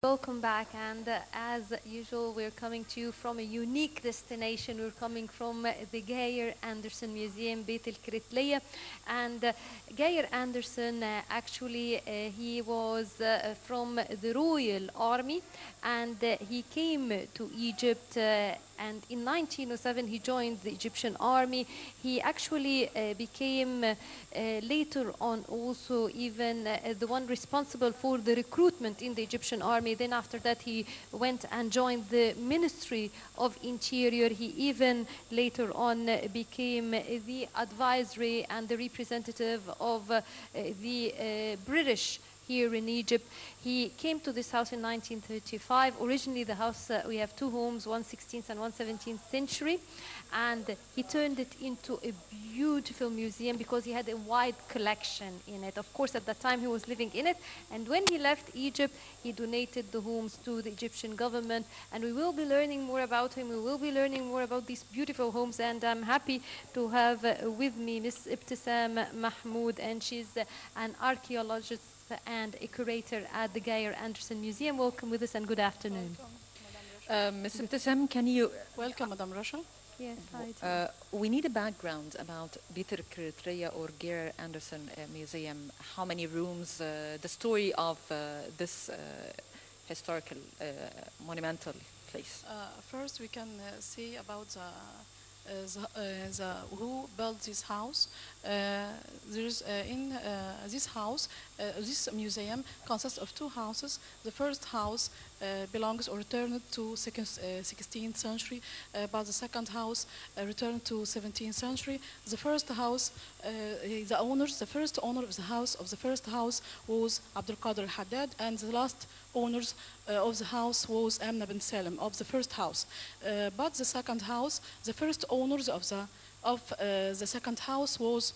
Welcome back, and as usual, we're coming to you from a unique destination. We're coming from the Geir Anderson Museum, Beit el-Kritliya, and Geir Anderson he was from the Royal Army, and he came to Egypt. And in 1907, he joined the Egyptian army. He actually became later on also even the one responsible for the recruitment in the Egyptian army. Then after that, he went and joined the Ministry of Interior. He even later on became the advisory and the representative of the British here in Egypt. He came to this house in 1935. Originally, the house, we have two homes, one 16th and one 17th century. And he turned it into a beautiful museum because he had a wide collection in it. Of course, at that time, he was living in it. And when he left Egypt, he donated the homes to the Egyptian government. And we will be learning more about him. We will be learning more about these beautiful homes. And I'm happy to have with me Miss Ibtesam Mahmoud. And she's an archaeologist and a curator at the Geir Anderson Museum. Welcome with us and good afternoon. Ms. Ibtesam, can you... Welcome, Madam Rasha. Yes, hi. We need a background about Beit el-Kritliya or Geir Anderson Museum. How many rooms, the story of this historical, monumental place. First, we can say about who built this house. There's in this house, this museum consists of two houses. The first house belongs or returned to 16th century, but the second house returned to 17th century. The first house, the first owner of the first house was Abdul Qadir al-Haddad, and the last owners of the house was Amna bin Salim of the first house. But the second house, the first owners of the second house was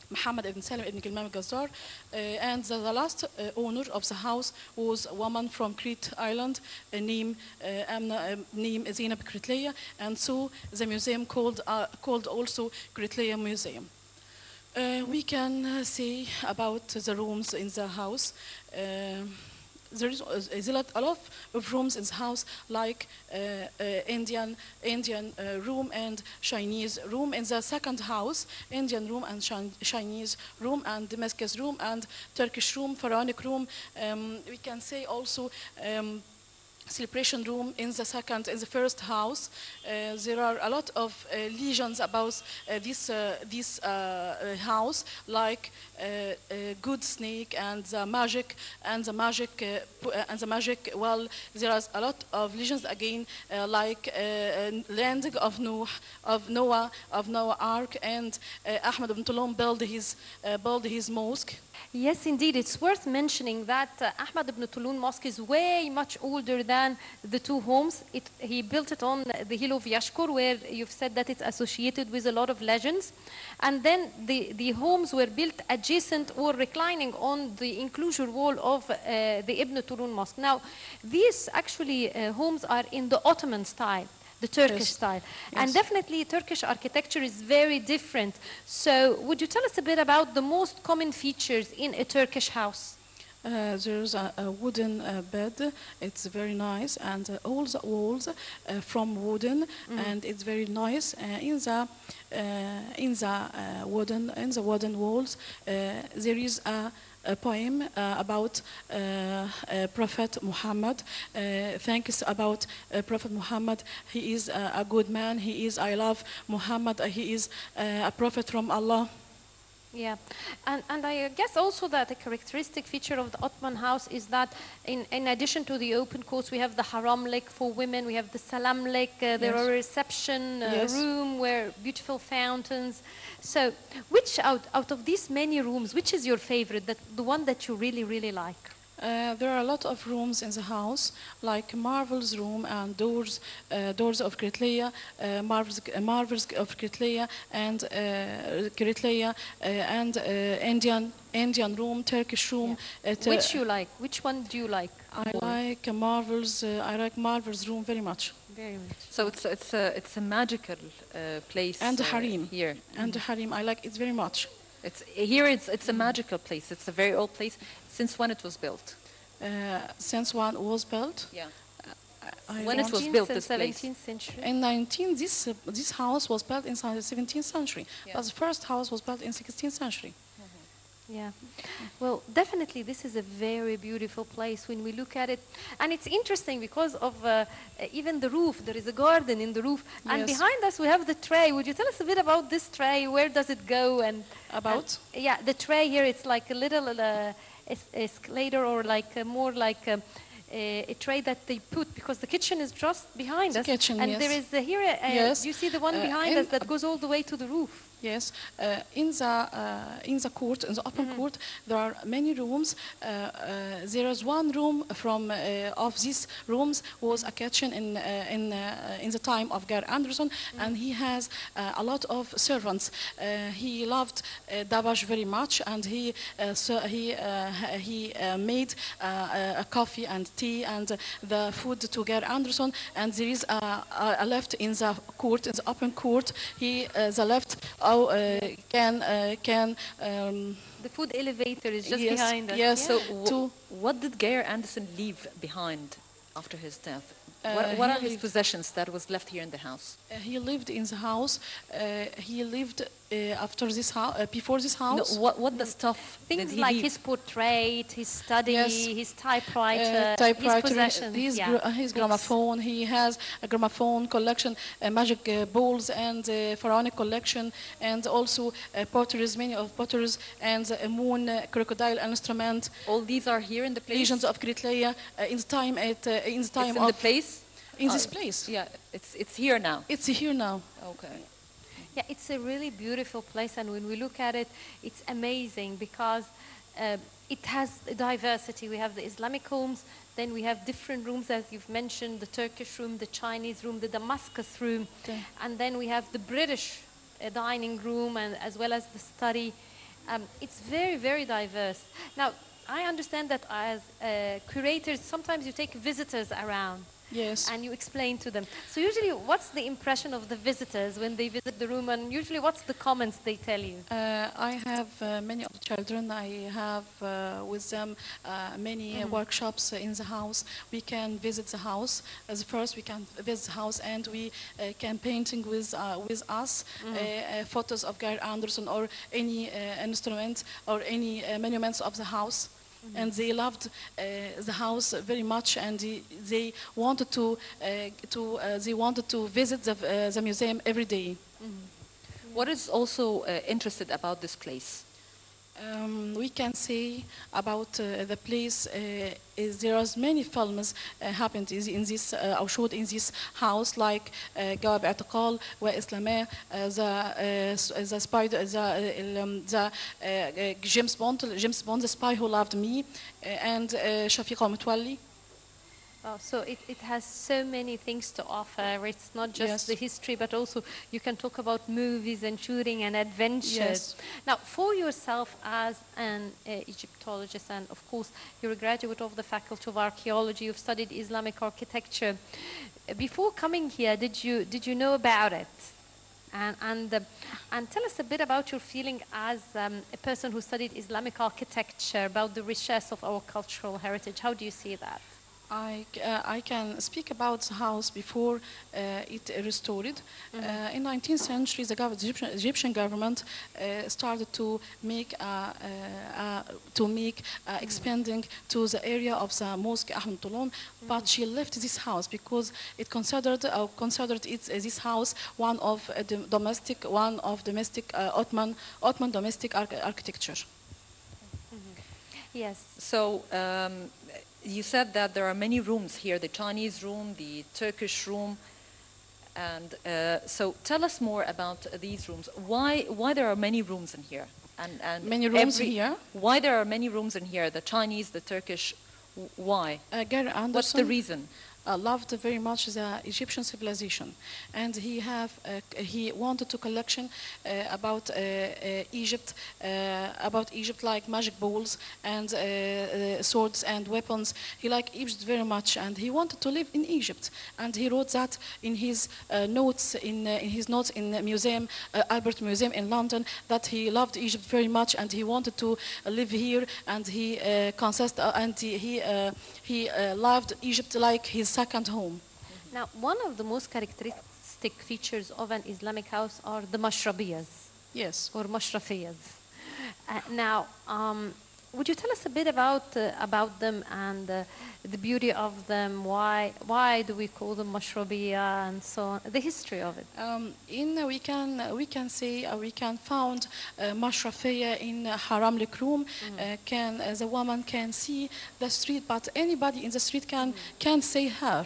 Muhammad ibn Salim ibn Gilmam al-Gazzar, and the last owner of the house was a woman from Crete Island named Zainab Kritliya, and so the museum called also Kritliya Museum. We can say about the rooms in the house. There is a lot of rooms in the house, like Indian room and Chinese room. In the second house, Indian room and Chinese room and Damascus room and Turkish room, Pharaonic room. We can say also celebration room in the first house. There are a lot of legends about this house, like good snake and the magic well, there is a lot of legends again, like landing of Noah Ark, and Ahmed ibn Tulun built his mosque. Yes, indeed. It's worth mentioning that Ahmad ibn Tulun Mosque is way much older than the two homes. He built it on the hill of Yashkur, where you've said that it's associated with a lot of legends. And then the homes were built adjacent or reclining on the enclosure wall of the Ibn Tulun Mosque. Now, these actually homes are in the Ottoman style, the Turkish style. Yes. And definitely Turkish architecture is very different. So would you tell us a bit about the most common features in a Turkish house? There's a wooden bed. It's very nice, and all the walls from wooden, and it's very nice. In the wooden walls, there is a poem about Prophet Muhammad. Thanks about Prophet Muhammad. He is a good man. I love Muhammad. He is a prophet from Allah. Yeah, and I guess also that a characteristic feature of the Ottoman house is that in addition to the open courts, we have the haram lake for women, we have the salam lake, there are a reception room where beautiful fountains. So which out of these many rooms, which is your favorite, the one that you really, really like? There are a lot of rooms in the house, like Marvel's room and doors of Kritliya, Marvels of Kritliya and Kritliya and Indian room, Turkish room. Yeah. Which you like? Which one do you like? I like Marvel's room very much. Very much. So it's a magical place. And the harem here. And the harem, I like it very much. It's a magical place. It's a very old place. Since when it was built? Since one was built. Yeah. I When it want- was 16th built, and this place. 17th century. In 19, this house was built inside the 17th century, Yeah. but the first house was built in 16th century. Yeah. Well, definitely, this is a very beautiful place when we look at it. And it's interesting because of even the roof. There is a garden in the roof. And Yes. behind us, we have the tray. Would you tell us a bit about this tray? Where does it go? About? Yeah, the tray here, it's like a little escalator or like more like a tray that they put because the kitchen is just behind The us. kitchen, and yes. there is here, Yes. you see the one behind us that goes all the way to the roof. Yes, in the court, in the open court, there are many rooms. There is one room from of these rooms was a kitchen in the time of Geir Anderson, and he has a lot of servants. He loved Dabash very much, and he made a coffee and tea and the food to Geir Anderson. And there is a left in the court, in the open court. The left. The food elevator is just Yes, behind us. yes. Yeah. So what did Geir Anderson leave behind after his death? What he are his lived- possessions that was left here in the house? He lived in the house. He lived after this house, before this No, house. what the stuff did Things he like leave? his portrait, his study, Yes. his typewriter, Typewriter, his possessions. his books. gramophone. He has a gramophone collection, magic balls, and pharaonic collection, and also potteries, many of potteries, and a moon crocodile instrument. All these are here in the place? Legions of Kritleia in the time It's in of the place? in this place. Yeah, it's here now. It's here now. Okay. Yeah, it's a really beautiful place, and when we look at it, it's amazing because it has a diversity. We have the Islamic homes, then we have different rooms, as you've mentioned, the Turkish room, the Chinese room, the Damascus room, Okay. and then we have the British dining room, and as well as the study. It's very, very diverse. Now, I understand that as curators, sometimes you take visitors around. Yes. And you explain to them. So usually, what's the impression of the visitors when they visit the room, and usually what's the comments they tell you? I have many of the children. I have with them many workshops in the house. We can visit the house. As first, we can visit the house, and we can painting with us photos of Geir Anderson or any instrument or any monuments of the house. And they loved the house very much, and they wanted to visit the museum every day. What is also interested about this place? We can say about the place is there are many films happened in this or showed in this house, like جواب اعتقال وإسلامة, the spider, the James Bond, the spy who loved me, and شفيقة متولي. Oh, so it has so many things to offer. It's not just Yes. the history, but also you can talk about movies and shooting and adventures. Yes. Now, for yourself as an Egyptologist, and of course you're a graduate of the Faculty of Archaeology, you've studied Islamic architecture. Before coming here, did you know about it? And tell us a bit about your feeling as a person who studied Islamic architecture, about the richness of our cultural heritage. How do you see that? I can speak about the house before it restored. In 19th century, the Egyptian government started to make expanding to the area of the Mosque Ahmed Toulon, but she left this house because it considered this house one of domestic Ottoman domestic architecture. Yes. So you said that there are many rooms here, the Chinese room, the Turkish room, and so tell us more about these rooms. Why there are many rooms in here? And Many rooms here? Why there are many rooms in here, the Chinese, the Turkish, why? Geir Anderson, What's the reason? loved very much the Egyptian civilization, and he wanted to collection about Egypt like magic balls and swords and weapons. He liked Egypt very much, and he wanted to live in Egypt. And he wrote that in his notes in the museum, Albert Museum in London, that he loved Egypt very much and he wanted to live here. And he loved Egypt like his second home. Now, one of the most characteristic features of an Islamic house are the mashrabiyas Yes. or mashrafiyas. Now, would you tell us a bit about them and the beauty of them? Why do we call them mashrabiya and so on? The history of it. We can say we can found mashrafiyya in haramlik room. The woman can see the street, but anybody in the street can say her.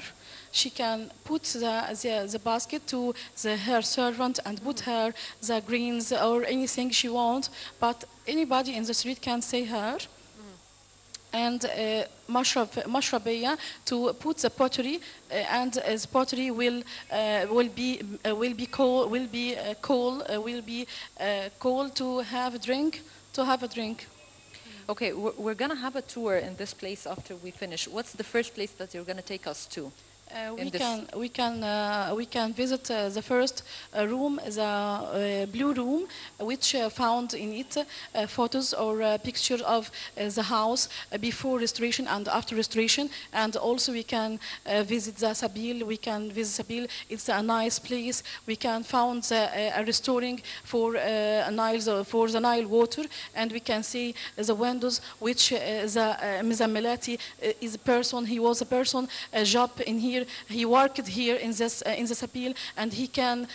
She can put the basket to her servant and put her the greens or anything she wants, but anybody in the street can say her. And mashrabiyya to put the pottery, and the pottery will be cold to have a drink. Okay, we're going to have a tour in this place after we finish. What's the first place that you're going to take us to? We can visit the first room, the blue room, which found in it photos or pictures of the house before restoration and after restoration. And also we can visit the Sabil. It's a nice place. We can find a restoring for the Nile water, and we can see the windows which the Mizammelati is a person. He was a person, a job in here. He worked here in the Sabil, and he can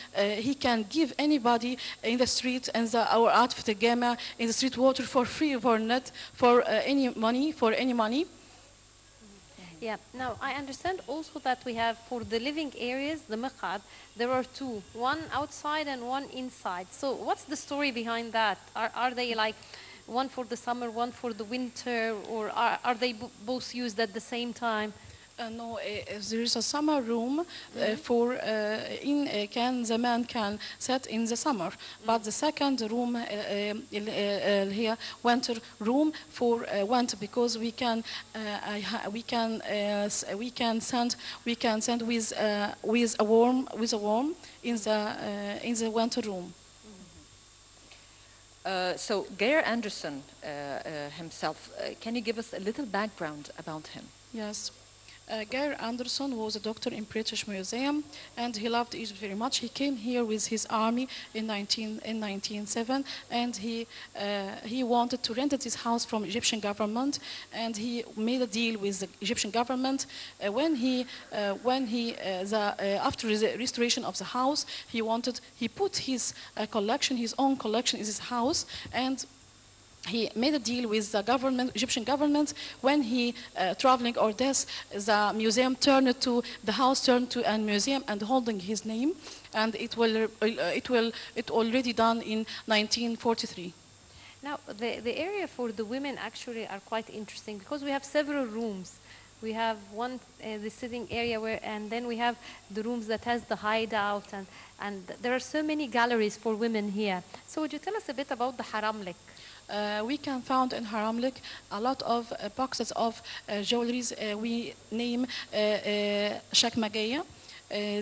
give anybody in the street and our outfit Gama in the street water for free, for not for any money. Yeah. Now, I understand also that we have for the living areas, the miqad, there are two, one outside and one inside. So what's the story behind that? Are they like one for the summer, one for the winter, or are they both used at the same time? No, there is a summer room the man can sit in the summer, but the second room here winter room for winter, because we can send with a warm in the winter room. So Geir Anderson himself, can you give us a little background about him? Yes. Geir Anderson was a doctor in British Museum, and he loved Egypt very much. He came here with his army in 1907, and he wanted to rent this house from Egyptian government, and he made a deal with the Egyptian government. After the restoration of the house, he put his own collection in his house, and he made a deal with the Egyptian government. When he traveling or death, the museum the house turned to a museum and holding his name, and it already done in 1943. Now, the area for the women actually are quite interesting because we have several rooms. We have one, the sitting area and then we have the rooms that has the hideout, and there are so many galleries for women here. So would you tell us a bit about the haramlik? We can find in haramlik a lot of boxes of jewelries. We name shakmagaya.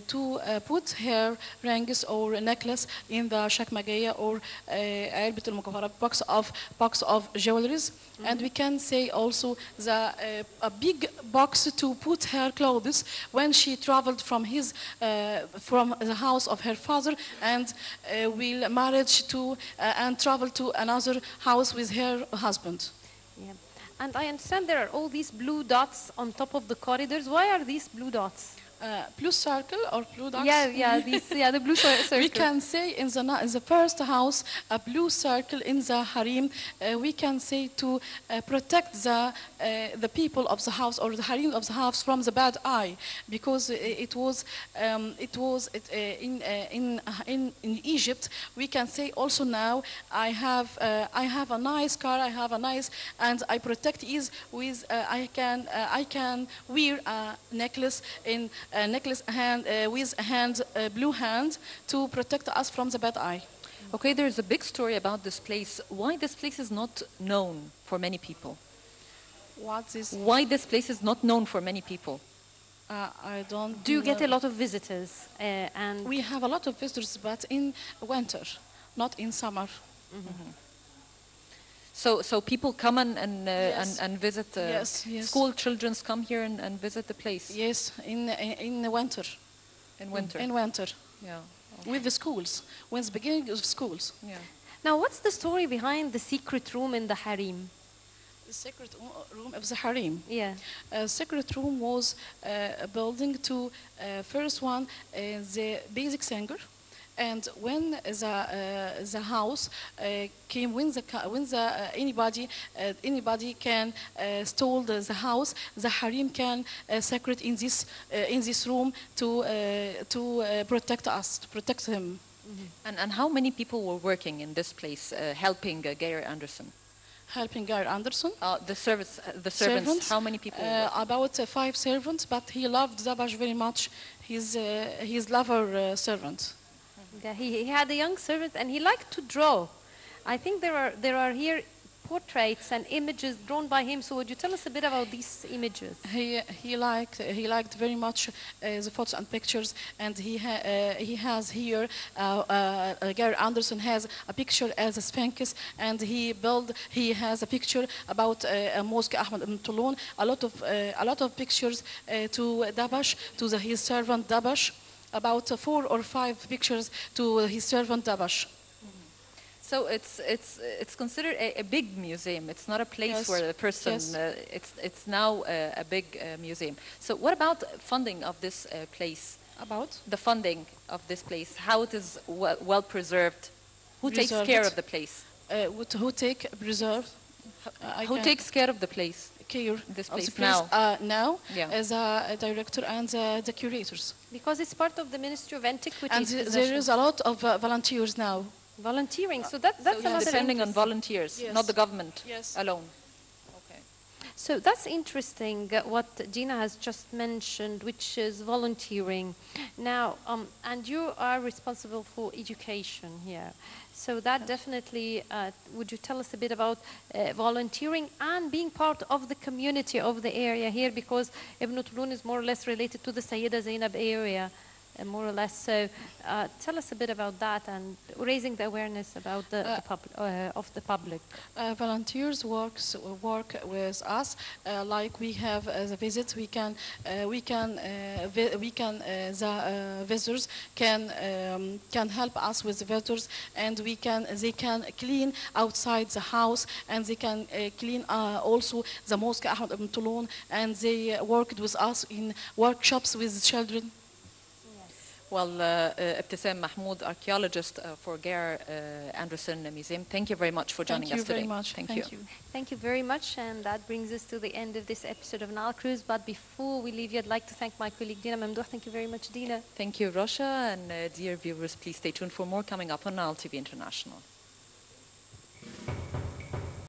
To put her rings or necklace in the shakmagaya or علبة المجوهرات box of jewelries. And we can say also a big box to put her clothes when she traveled from the house of her father and will marriage to and travel to another house with her husband. Yeah. And I understand there are all these blue dots on top of the corridors. Why are these blue dots? Blue circle or blue dots? The blue circle. We can say in the first house, a blue circle in the harem. We can say to protect the people of the house or the harem of the house from the bad eye, because in Egypt we can say also now I have a nice car, I have a nice, and I protect is with I can wear a necklace in a necklace hand with a hand blue hand to protect us from the bad eye. Okay, there's a big story about this place. Why this place is not known for many people? What is? Why this place is not known for many people? I don't. Do you get know. a lot of visitors? And We have a lot of visitors, but in winter, not in summer. So people come Yes. and visit. Yes, yes. School children come here and visit the place Yes, in the winter. in winter. In winter, Yeah. with the schools, when the beginning of schools. Yeah. now, what's the story behind the secret room in the harem? The secret room of the harem. Yeah. Secret room was a building to first one the basic singer, and when the house came, when anybody can stole the house, the harem can secret in this room to protect us, to protect him. And how many people were working in this place, helping Geir Anderson? Helping Geir Anderson. The servants. How many people? About 5 servants, but he loved Zabash very much. His lover servant. Yeah, he had a young servant and he liked to draw. I think there are here portraits and images drawn by him. So would you tell us a bit about these images? He liked very much the photos and pictures, and he has here Geir Anderson has a picture as a sphinx, and he has a picture about Mosque Ahmed ibn Tulun. A lot of pictures to Dabash, to his servant Dabash. About 4 or 5 pictures to his servant Dabash. So it's considered a big museum. It's not a place Yes. where a person. Yes. It's now a big museum. So what about funding of this place? About The funding of this place, how it is well preserved? Who takes Preserved. care of the place? who take preserve. Who takes care of the place? care This of the place place now Yeah. as a director and the curators. Because it's part of the Ministry of Antiquities. And there is a lot of volunteers now. volunteering. So that's So it's another depending on interest- volunteers, Yes. not the government Yes. alone. Okay. So that's interesting what Dina has just mentioned, which is volunteering. Now, and you are responsible for education here. So that definitely, would you tell us a bit about volunteering and being part of the community of the area here? Because Ibn Tulun is more or less related to the Sayyida Zainab area. More or less. So tell us a bit about that and raising the awareness about of the public. Volunteers work with us. Like we have the visits, the visitors can help us with the visitors, and they can clean outside the house, and they can clean also the Mosque Ahmed ibn Tulun, and they worked with us in workshops with children. Well, Ibtesam Mahmoud, archaeologist for Geir Anderson Museum, thank you very much for joining us today. Thank you very much. Thank you. Thank you very much, and that brings us to the end of this episode of Nile Cruise. But before we leave you, I'd like to thank my colleague Dina Mamdouh. Thank you very much, Dina. Thank you, Rasha, and dear viewers, please stay tuned for more coming up on Nile TV International.